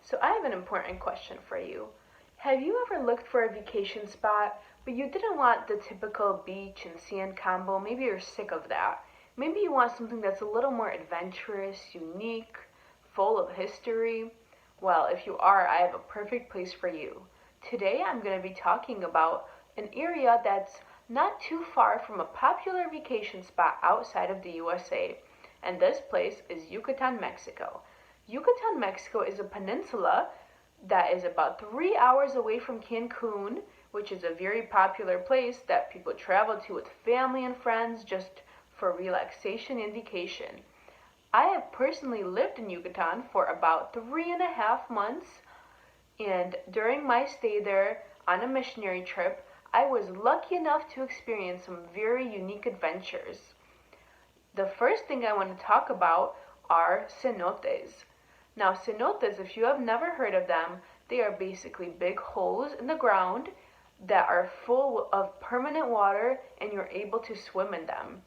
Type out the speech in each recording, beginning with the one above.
So I have an important question for you. Have you ever looked for a vacation spot, but you didn't want the typical beach and sand combo? Maybe you're sick of that. Maybe you want something that's a little more adventurous, unique, full of history. Well, if you are, I have a perfect place for you. Today I'm going to be talking about an area that's not too far from a popular vacation spot outside of the USA. And this place is Yucatan, Mexico. Yucatan, Mexico is a peninsula that is about 3 hours away from Cancun, which is a very popular place that people travel to with family and friends just for relaxation and vacation. I have personally lived in Yucatan for about 3.5 months, and during my stay there on a missionary trip, I was lucky enough to experience some very unique adventures. The first thing I want to talk about are cenotes. Now, cenotes, if you have never heard of them, they are basically big holes in the ground that are full of permanent water and you're able to swim in them.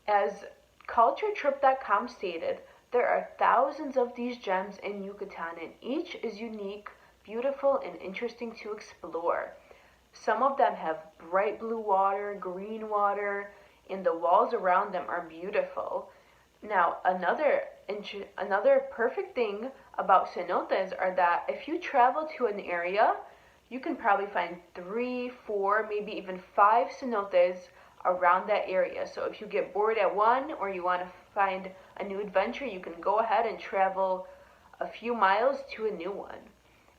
As culturetrip.com stated, there are thousands of these gems in Yucatan and each is unique, beautiful, and interesting to explore. Some of them have bright blue water, green water, and the walls around them are beautiful. Now, another perfect thing about cenotes are that if you travel to an area, you can probably find 3, 4, maybe even 5 cenotes around that area. So if you get bored at one or you want to find a new adventure, you can go ahead and travel a few miles to a new one.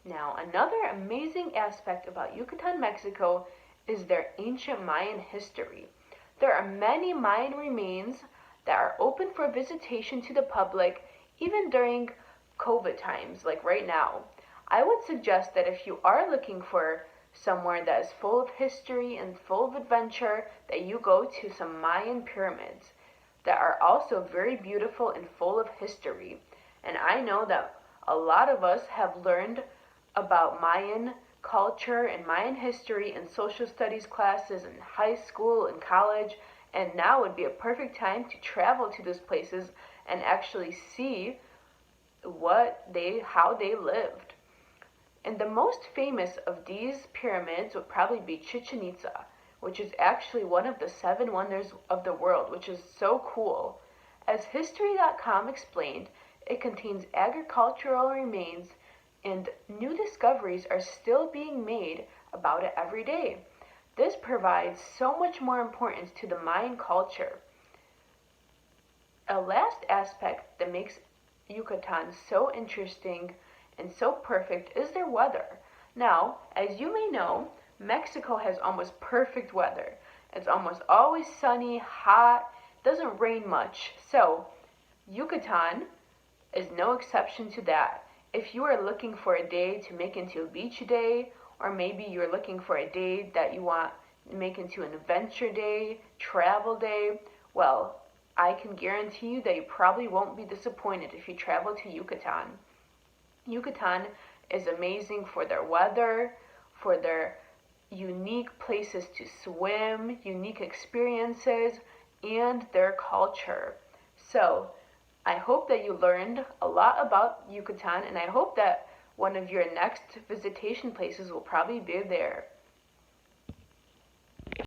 Now, another amazing aspect about Yucatan, Mexico is their ancient Mayan history. There are many Mayan remains that are open for visitation to the public even during COVID times, like right now. I would suggest that if you are looking for somewhere that is full of history and full of adventure, that you go to some Mayan pyramids that are also very beautiful and full of history. And I know that a lot of us have learned about Mayan culture and Mayan history in social studies classes in high school and college, and now would be a perfect time to travel to these places and actually see how they lived. And the most famous of these pyramids would probably be Chichen Itza, which is actually one of the 7 wonders of the world, which is so cool. As History.com explained, it contains agricultural remains and new discoveries are still being made about it every day. This provides so much more importance to the Mayan culture. A last aspect that makes Yucatan so interesting and so perfect is their weather. Now, as you may know, Mexico has almost perfect weather. It's almost always sunny, hot, doesn't rain much. So, Yucatan is no exception to that. If you are looking for a day to make into a beach day, or maybe you're looking for a day that you want to make into an adventure day, travel day, well, I can guarantee you that you probably won't be disappointed if you travel to Yucatan. Yucatan is amazing for their weather, for their unique places to swim, unique experiences, and their culture. So, I hope that you learned a lot about Yucatan, and I hope that one of your next visitation places will probably be there.